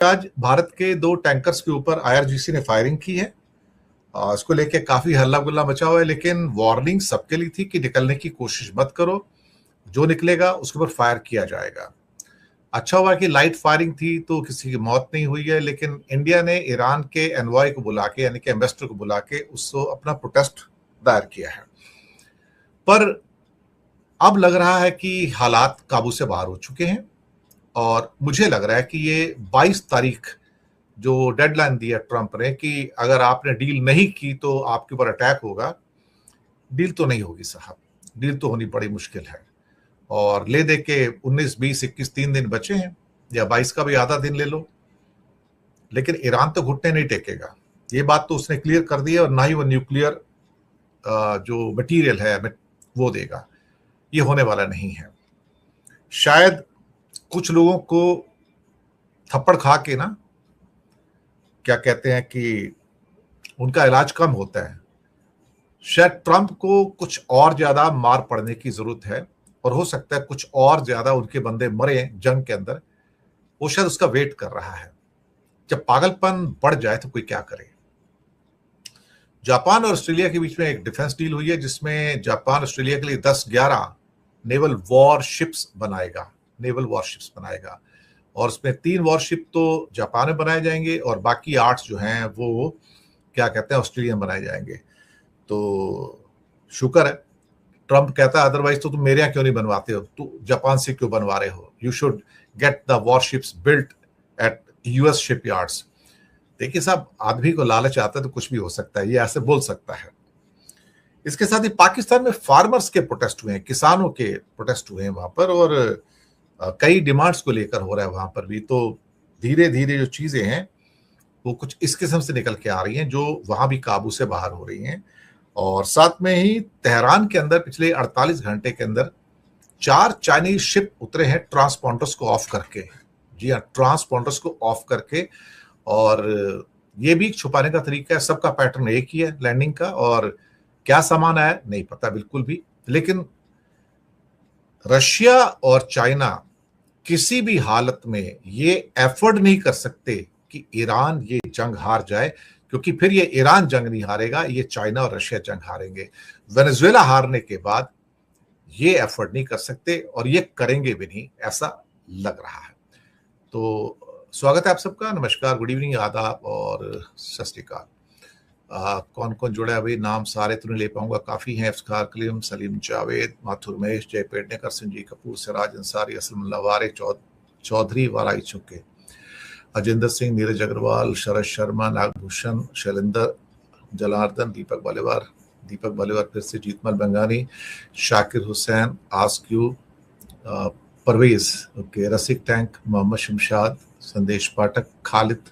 आज भारत के 2 टैंकर्स के ऊपर आईआरजीसी ने फायरिंग की है। इसको लेके काफी हल्ला गुल्ला मचा हुआ है, लेकिन वार्निंग सबके लिए थी कि निकलने की कोशिश मत करो, जो निकलेगा उसके ऊपर फायर किया जाएगा। अच्छा हुआ कि लाइट फायरिंग थी तो किसी की मौत नहीं हुई है, लेकिन इंडिया ने ईरान के एनवॉय को बुला के, यानी कि एम्बेसडर को बुला के उसको अपना प्रोटेस्ट दायर किया है। पर अब लग रहा है कि हालात काबू से बाहर हो चुके हैं और मुझे लग रहा है कि ये 22 तारीख जो डेडलाइन दिया ट्रंप ने कि अगर आपने डील नहीं की तो आपके ऊपर अटैक होगा, डील तो नहीं होगी साहब। डील तो होनी बड़ी मुश्किल है। और ले दे के 19, 20, 21 3 दिन बचे हैं, या 22 का भी आधा दिन ले लो, लेकिन ईरान तो घुटने नहीं टेकेगा। ये बात तो उसने क्लियर कर दी है, और ना ही वो न्यूक्लियर जो मटेरियल है वो देगा। ये होने वाला नहीं है। शायद कुछ लोगों को थप्पड़ खा के ना, क्या कहते हैं कि उनका इलाज कम होता है। शायद ट्रंप को कुछ और ज्यादा मार पड़ने की जरूरत है, और हो सकता है कुछ और ज्यादा उनके बंदे मरे जंग के अंदर। वो शायद उसका वेट कर रहा है। जब पागलपन बढ़ जाए तो कोई क्या करे। जापान और ऑस्ट्रेलिया के बीच में एक डिफेंस डील हुई है, जिसमें जापान ऑस्ट्रेलिया के लिए 10-11 नेवल वॉरशिप्स बनाएगा। और उसमें 3 वॉरशिप तो जापान में बनाए जाएंगे, और बाकी 8 जो हैं वो क्या कहते हैं ऑस्ट्रेलिया में बनाए जाएंगे। तो शुक्र है ट्रंप कहता है, अदरवाइज तो तुम मेरे यहाँ क्यों नहीं बनवाते हो, तू जापान से क्यों बनवा रहे हो, you should get the warships built at US shipyards. देखिए साहब, आदमी को लालच आता है तो कुछ भी हो सकता है, ये ऐसे बोल सकता है। इसके साथ ही पाकिस्तान में फार्मर्स के प्रोटेस्ट हुए हैं, किसानों के प्रोटेस्ट हुए हैं वहां पर, और कई डिमांड्स को लेकर हो रहा है वहां पर भी। तो धीरे धीरे जो चीजें हैं वो कुछ इस किस्म से निकल के आ रही हैं, जो वहां भी काबू से बाहर हो रही हैं। और साथ में ही तेहरान के अंदर पिछले 48 घंटे के अंदर 4 चाइनीज शिप उतरे हैं ट्रांसपॉन्डर्स को ऑफ करके। जी हाँ, ट्रांसपॉन्डर्स को ऑफ करके। और ये भी छुपाने का तरीका है, सबका पैटर्न एक ही है लैंडिंग का, और क्या सामान आया नहीं पता बिल्कुल भी। लेकिन रशिया और चाइना किसी भी हालत में ये एफर्ट नहीं कर सकते कि ईरान ये जंग हार जाए, क्योंकि फिर ये ईरान जंग नहीं हारेगा, ये चाइना और रशिया जंग हारेंगे। वेनेजुएला हारने के बाद ये एफर्ट नहीं कर सकते, और ये करेंगे भी नहीं, ऐसा लग रहा है। तो स्वागत है आप सबका, नमस्कार, गुड इवनिंग, आदाब और सत श्री अकाल। कौन कौन जुड़ा है भाई, नाम सारे तो नहीं ले पाऊंगा, काफी हैं। इफ्तिखार कलीम, सलीम जावेद, माथुर महेश, जय पेडनेकर, संजीव कपूर, सिराज अंसारी, असलमुल्ला वारे, चौधरी वाराई चुके, अजिंदर सिंह, नीरज अग्रवाल, शरद शर्मा, नागभूषण, शैलेंद्र, जलार्दन, दीपक बालेवार फिर से, जीतमल बंगानी, शाकिर हुसैन, आस्क्यू, परवेज, ओके, रसिक टैंक, मोहम्मद शमशाद, संदेश पाठक, खालिद,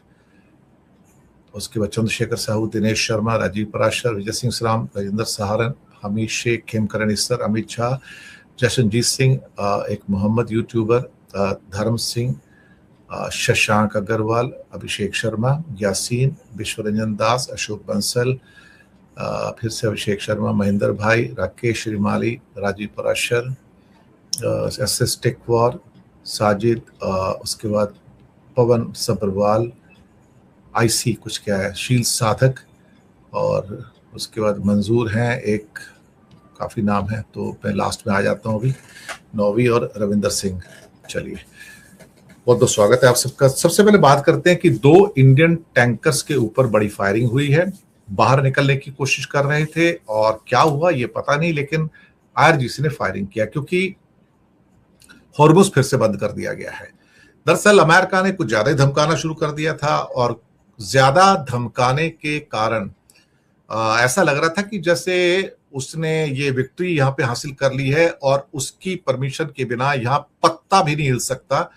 उसके बाद चंद्रशेखर साहू, दिनेश शर्मा, राजीव पराशर, विजय सिंह सराम, राजेंद्र सहारन, हमीद शेख, खेमकरण ईसर, अमित शाह, जशनजीत सिंह, एक मोहम्मद यूट्यूबर, धर्म सिंह, शशांक अग्रवाल, अभिषेक शर्मा, यासीन, विश्वरंजन दास, अशोक बंसल, फिर से अभिषेक शर्मा, महेंद्र भाई, राकेश श्रीमाली, राजीव पराशर, एस एस टेकवार, साजिद, उसके बाद पवन सब्रवाल, आईसी कुछ क्या है, शील साधक, और उसके बाद मंजूर हैं, एक काफी नाम है, तो मैं लास्ट में आ जाता हूँ अभी, नौवी और रविंदर सिंह। चलिए, बहुत बहुत स्वागत है आप सबका। सबसे पहले बात करते हैं कि 2 इंडियन टैंकर्स के ऊपर बड़ी फायरिंग हुई है। बाहर निकलने की कोशिश कर रहे थे, और क्या हुआ ये पता नहीं, लेकिन आईआरजीसी ने फायरिंग किया क्योंकि हॉर्मुज फिर से बंद कर दिया गया है। दरअसल अमेरिका ने कुछ ज्यादा ही धमकाना शुरू कर दिया था, और ज्यादा धमकाने के कारण ऐसा लग रहा था कि जैसे उसने ये विक्ट्री यहाँ पे हासिल कर ली है, और उसकी परमिशन के बिना यहाँ पत्ता भी नहीं हिल सकता।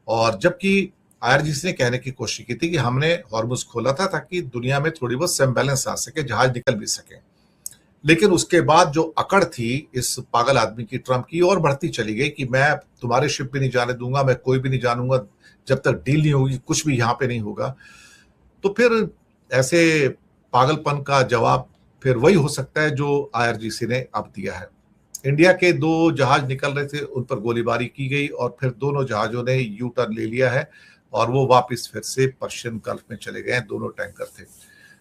और जबकि आईआरजीसी ने कहने की कोशिश की थी कि हमने हॉर्मुज खोला था ताकि दुनिया में थोड़ी बहुत सेम्बैलेंस आ सके, जहाज निकल भी सके। लेकिन उसके बाद जो अकड़ थी इस पागल आदमी की, ट्रंप की, और बढ़ती चली गई कि मैं तुम्हारे शिप भी नहीं जाने दूंगा, मैं कोई भी नहीं जानूंगा जब तक डील नहीं होगी, कुछ भी यहाँ पे नहीं होगा। तो फिर ऐसे पागलपन का जवाब फिर वही हो सकता है जो आईआरजीसी ने अब दिया है। इंडिया के 2 जहाज निकल रहे थे, उन पर गोलीबारी की गई, और फिर दोनों जहाजों ने यू टर्न ले लिया है और वो वापस फिर से पर्शियन गल्फ में चले गए हैं। दोनों टैंकर थे।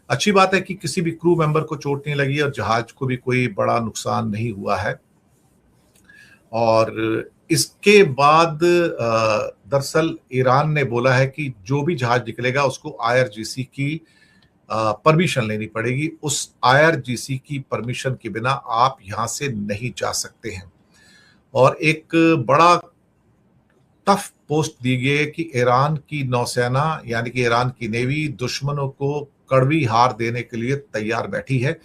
अच्छी बात है कि किसी भी क्रू मेंबर को चोट नहीं लगी और जहाज को भी कोई बड़ा नुकसान नहीं हुआ है। और इसके बाद दरअसल ईरान ने बोला है कि जो भी जहाज निकलेगा उसको IRGC की परमिशन लेनी पड़ेगी। उस IRGC की परमिशन के बिना आप यहां से नहीं जा सकते हैं। और एक बड़ा टफ पोस्ट दी गई है कि ईरान की नौसेना यानी कि ईरान की नेवी दुश्मनों को कड़वी हार देने के लिए तैयार बैठी है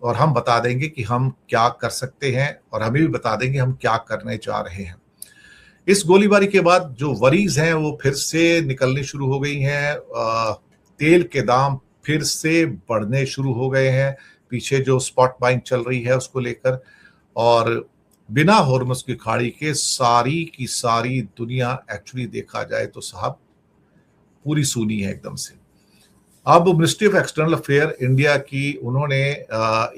और हम बता देंगे कि हम क्या कर सकते हैं और हमें भी बता देंगे हम क्या करने जा रहे हैं। इस गोलीबारी के बाद जो वरीज हैं वो फिर से निकलनी शुरू हो गई हैं। तेल के दाम फिर से बढ़ने शुरू हो गए हैं, पीछे जो स्पॉट बाइंग चल रही है उसको लेकर। और बिना हॉर्मस की खाड़ी के सारी की सारी दुनिया एक्चुअली देखा जाए तो साहब पूरी सूनी है एकदम से। अब ministry of external affair India की उन्होंने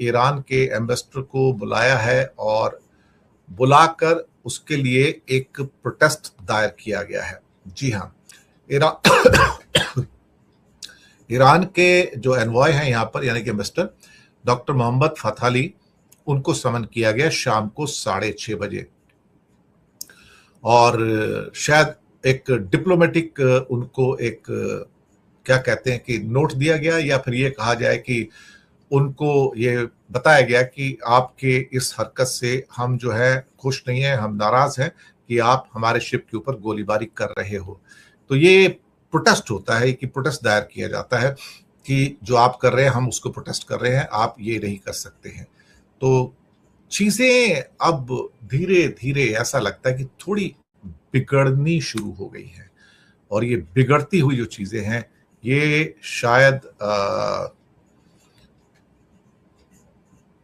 ईरान के एम्बेसडर को बुलाया है और बुलाकर उसके लिए एक प्रोटेस्ट दायर किया गया है। जी हाँ, ईरान के जो एनवॉय हैं यहाँ पर यानी कि एम्बेसडर डॉक्टर मोहम्मद फतह, उनको समन किया गया शाम को 6:30 बजे। और शायद एक डिप्लोमेटिक उनको एक क्या कहते हैं कि नोट दिया गया, या फिर ये कहा जाए कि उनको ये बताया गया कि आपके इस हरकत से हम जो है खुश नहीं है, हम नाराज हैं कि आप हमारे शिप के ऊपर गोलीबारी कर रहे हो। तो ये प्रोटेस्ट होता है कि प्रोटेस्ट दायर किया जाता है कि जो आप कर रहे हैं हम उसको प्रोटेस्ट कर रहे हैं, आप ये नहीं कर सकते हैं। तो चीजें अब धीरे धीरे ऐसा लगता है कि थोड़ी बिगड़नी शुरू हो गई है और ये बिगड़ती हुई जो चीजें हैं ये शायद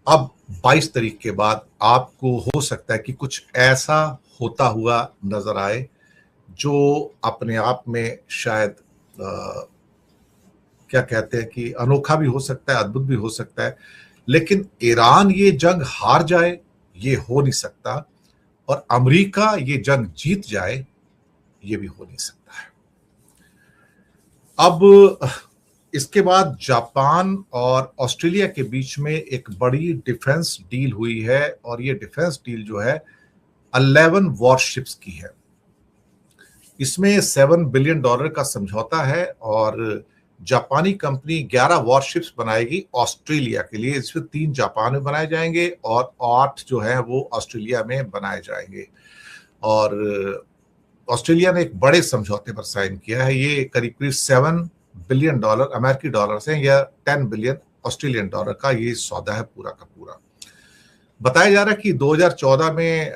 अब 22 तारीख के बाद आपको हो सकता है कि कुछ ऐसा होता हुआ नजर आए जो अपने आप में शायद क्या कहते हैं कि अनोखा भी हो सकता है, अद्भुत भी हो सकता है। लेकिन ईरान ये जंग हार जाए ये हो नहीं सकता, और अमेरिका ये जंग जीत जाए ये भी हो नहीं सकता है। अब इसके बाद जापान और ऑस्ट्रेलिया के बीच में एक बड़ी डिफेंस डील हुई है और ये डिफेंस डील जो है 11 वॉरशिप्स की है। इसमें $7 बिलियन का समझौता है और जापानी कंपनी 11 वॉरशिप्स बनाएगी ऑस्ट्रेलिया के लिए। इसमें 3 जापान में बनाए जाएंगे और 8 जो है वो ऑस्ट्रेलिया में बनाए जाएंगे। और ऑस्ट्रेलिया ने एक बड़े समझौते पर साइन किया है। ये करीब करीब $7 बिलियन अमेरिकी डॉलर है या $10 बिलियन ऑस्ट्रेलियन डॉलर का ये सौदा है पूरा का पूरा। बताया जा रहा है कि 2014 में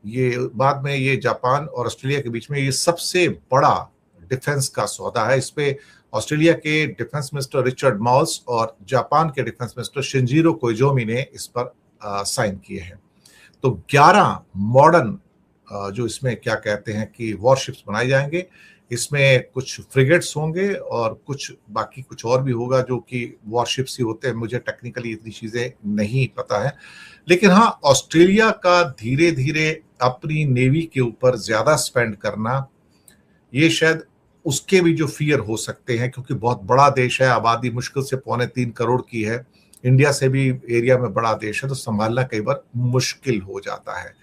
ये बाद में ये जापान और ऑस्ट्रेलिया के बीच में ये सबसे बड़ा डिफेंस का सौदा है। इस पे ऑस्ट्रेलिया के डिफेंस मिनिस्टर रिचर्ड माउल्स और जापान के डिफेंस मिनिस्टर शिंजीरो कोइजोमी ने इस पर साइन किए हैं। तो 11 मॉडर्न जो इसमें क्या कहते हैं कि वॉरशिप्स बनाए जाएंगे। इसमें कुछ फ्रिगेट्स होंगे और कुछ बाकी कुछ और भी होगा जो कि वॉरशिप्स ही होते हैं। मुझे टेक्निकली इतनी चीजें नहीं पता है, लेकिन हाँ, ऑस्ट्रेलिया का धीरे धीरे अपनी नेवी के ऊपर ज्यादा स्पेंड करना ये शायद उसके भी जो फियर हो सकते हैं, क्योंकि बहुत बड़ा देश है, आबादी मुश्किल से 2.25 करोड़ की है, इंडिया से भी एरिया में बड़ा देश है, तो संभालना कई बार मुश्किल हो जाता है।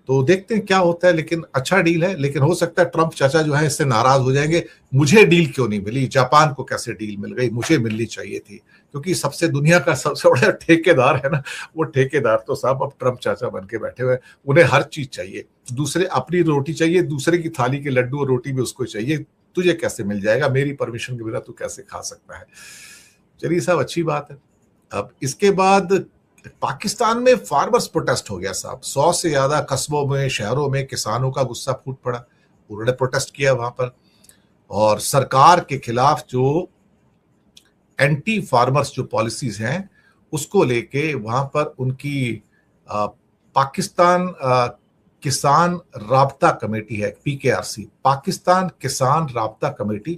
तो देखते हैं क्या होता है, लेकिन अच्छा डील है। लेकिन हो सकता है ट्रंप चाचा जो है इससे नाराज हो जाएंगे, मुझे डील क्यों नहीं मिली, जापान को कैसे डील मिल गई, मुझे मिलनी चाहिए थी। क्योंकि सबसे दुनिया का सबसे बड़ा ठेकेदार है ना, वो ठेकेदार तो साहब अब ट्रंप चाचा बन के बैठे हुए। उन्हें हर चीज चाहिए, दूसरे अपनी रोटी चाहिए, दूसरे की थाली के लड्डू और रोटी भी उसको चाहिए। तुझे कैसे मिल जाएगा, मेरी परमिशन के बिना तू कैसे खा सकता है। चलिए साहब, अच्छी बात है। अब इसके बाद पाकिस्तान में फार्मर्स प्रोटेस्ट हो गया साहब। 100 से ज्यादा कस्बों में, शहरों में किसानों का गुस्सा फूट पड़ा। उन्होंने प्रोटेस्ट किया वहां पर, और सरकार के खिलाफ जो एंटी फार्मर्स जो पॉलिसीज हैं उसको लेके वहां पर उनकी पाकिस्तान किसान राब्ता कमेटी है, PKRC, पाकिस्तान किसान राब्ता कमेटी,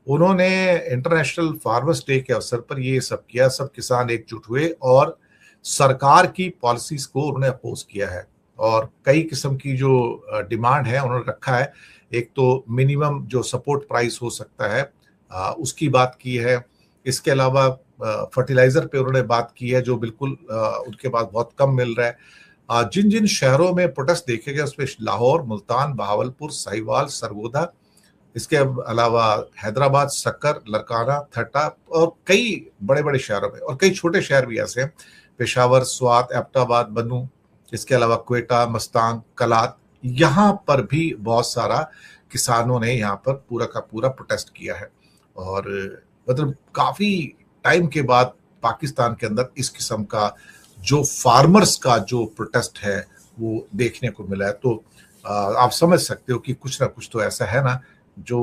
उन्होंने इंटरनेशनल फार्मर्स डे के अवसर पर ये सब किया। सब किसान एकजुट हुए और सरकार की पॉलिसीज को उन्होंने अपोज किया है और कई किस्म की जो डिमांड है उन्होंने रखा है। एक तो मिनिमम जो सपोर्ट प्राइस हो सकता है उसकी बात की है। इसके अलावा फर्टिलाइजर पे उन्होंने बात की है जो बिल्कुल उनके पास बहुत कम मिल रहा है। जिन जिन शहरों में प्रोटेस्ट देखे गए उसमें लाहौर, मुल्तान, बहावलपुर, साहिवाल, सरगोदा, इसके अलावा हैदराबाद, सक्कर, लरकाना, ठट्टा और कई बड़े बड़े शहरों में, और कई छोटे शहर भी ऐसे हैं, पेशावर, स्वात, एबटाबाद, बनू, इसके अलावा क्वेटा, मस्तांग, कलात, यहाँ पर भी बहुत सारा किसानों ने यहाँ पर पूरा का पूरा प्रोटेस्ट किया है। और मतलब काफी टाइम के बाद पाकिस्तान के अंदर इस किस्म का जो फार्मर्स का जो प्रोटेस्ट है वो देखने को मिला है। तो आप समझ सकते हो कि कुछ ना कुछ तो ऐसा है ना जो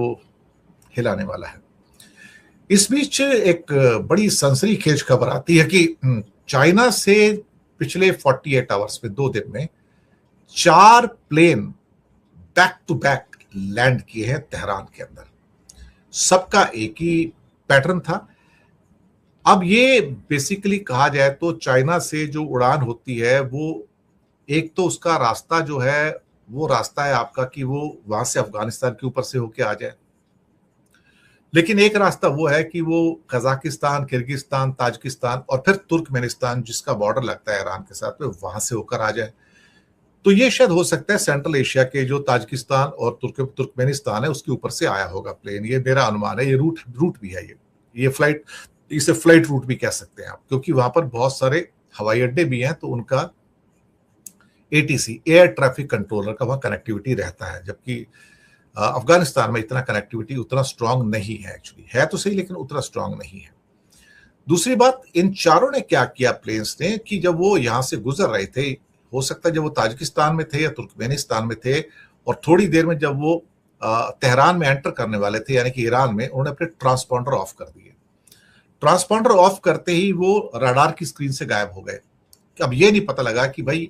हिलाने वाला है। इस बीच एक बड़ी सनसनीखेज खबर आती है कि चाइना से पिछले 48 आवर्स में, 2 दिन में 4 plane back to back land किए हैं तेहरान के अंदर। सबका एक ही पैटर्न था। अब ये बेसिकली कहा जाए तो चाइना से जो उड़ान होती है वो एक तो उसका रास्ता जो है वो रास्ता है आपका कि वो वहां से अफगानिस्तान के ऊपर से होके आ जाए, लेकिन एक रास्ता वो है कि वो कजाकिस्तान, किर्गिस्तान, ताजिकिस्तान और फिर तुर्कमेनिस्तान जिसका बॉर्डर लगता है ईरान के साथ में, वहां से होकर आ जाए। तो ये शायद हो सकता है सेंट्रल एशिया के जो ताजिकिस्तान और तुर्कमेनिस्तान है उसके ऊपर से आया होगा प्लेन। ये मेरा अनुमान है। ये रूट भी है, ये फ्लाइट, इसे फ्लाइट रूट भी कह सकते हैं आप, क्योंकि वहां पर बहुत सारे हवाई अड्डे भी हैं, तो उनका एटीसी, एयर ट्रैफिक कंट्रोलर का वहां कनेक्टिविटी रहता है, जबकि अफगानिस्तान में इतना कनेक्टिविटी उतना स्ट्रांग नहीं है। एक्चुअली है तो सही, लेकिन उतना स्ट्रांग नहीं है। दूसरी बात, इन चारों ने क्या किया प्लेन्स ने कि जब वो यहां से गुजर रहे थे, हो सकता है जब वो ताजिकिस्तान में थे या तुर्कमेनिस्तान में थे, और थोड़ी देर में जब वो तेहरान में एंटर करने वाले थे यानी कि ईरान में, उन्होंने अपने ट्रांसपॉन्डर ऑफ कर दिए। ट्रांसपॉन्डर ऑफ करते ही वो रडार की स्क्रीन से गायब हो गए। अब ये नहीं पता लगा कि भाई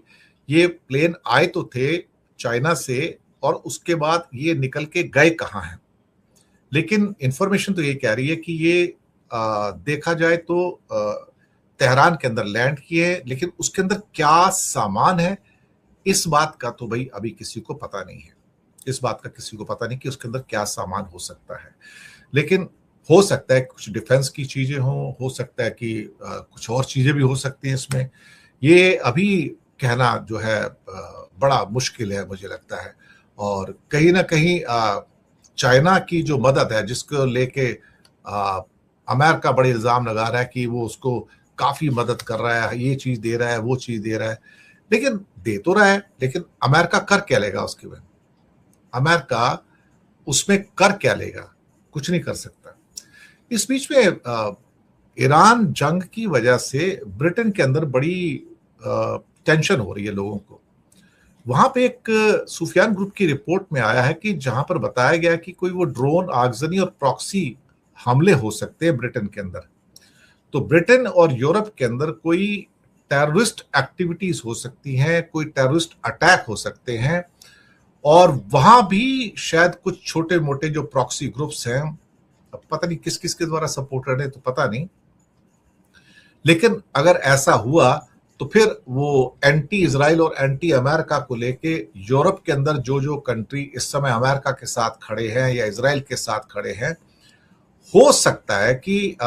ये प्लेन आए तो थे चाइना से और उसके बाद ये निकल के गए कहाँ हैं। लेकिन इंफॉर्मेशन तो ये कह रही है कि ये देखा जाए तो तेहरान के अंदर लैंड किए, लेकिन उसके अंदर क्या सामान है इस बात का तो भाई अभी किसी को पता नहीं है। इस बात का किसी को पता नहीं कि उसके अंदर क्या सामान हो सकता है। लेकिन हो सकता है कुछ डिफेंस की चीजें हो सकता है कि कुछ और चीजें भी हो सकती हैं इसमें। ये अभी कहना जो है बड़ा मुश्किल है मुझे लगता है। और कहीं ना कहीं चाइना की जो मदद है जिसको लेके अमेरिका बड़े इल्जाम लगा रहा है कि वो उसको काफी मदद कर रहा है, ये चीज दे रहा है, वो चीज दे रहा है, लेकिन दे तो रहा है, लेकिन अमेरिका कर क्या लेगा उसके बाद? अमेरिका उसमें कर क्या लेगा? कुछ नहीं कर सकता। इस बीच में ईरान जंग की वजह से ब्रिटेन के अंदर बड़ी टेंशन हो रही है लोगों को। वहां पे एक सुफियान ग्रुप की रिपोर्ट में आया है कि जहां पर बताया गया कि कोई वो ड्रोन, आगजनी और प्रॉक्सी हमले हो सकते हैं ब्रिटेन के अंदर। तो ब्रिटेन और यूरोप के अंदर कोई टेररिस्ट एक्टिविटीज हो सकती हैं, कोई टेररिस्ट अटैक हो सकते हैं, और वहां भी शायद कुछ छोटे मोटे जो प्रॉक्सी ग्रुप्स हैं, अब पता नहीं किस किस के द्वारा सपोर्टेड है तो पता नहीं, लेकिन अगर ऐसा हुआ तो फिर वो एंटी इजराइल और एंटी अमेरिका को लेके यूरोप के अंदर जो जो कंट्री इस समय अमेरिका के साथ खड़े हैं या इजराइल के साथ खड़े हैं, हो सकता है कि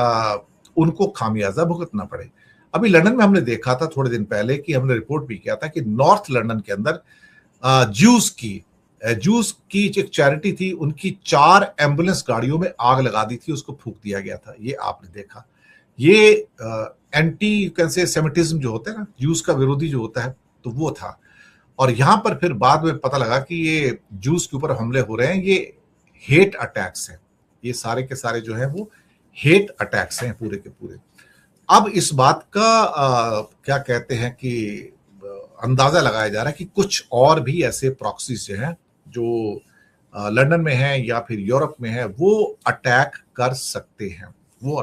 उनको खामियाजा भुगतना पड़े। अभी लंदन में हमने देखा था थोड़े दिन पहले कि हमने रिपोर्ट भी किया था कि नॉर्थ लंदन के अंदर ज्यूज की एक चैरिटी थी, उनकी 4 एम्बुलेंस गाड़ियों में आग लगा दी थी, उसको फूंक दिया गया था। ये आपने देखा। ये एंटी कैन से सेमिटिज्म जो होता है ना, ज्यूज का विरोधी जो होता है, तो वो था। और यहां पर फिर बाद में पता लगा कि ये ज्यूज के ऊपर हमले हो रहे हैं, ये हेट अटैक्स हैं। ये सारे के सारे जो हैं वो हेट अटैक्स हैं पूरे के पूरे। अब इस बात का क्या कहते हैं कि अंदाजा लगाया जा रहा है कि कुछ और भी ऐसे प्रॉक्सीज हैं जो लंदन में हैं या फिर यूरोप में हैं, वो अटैक कर सकते हैं। वो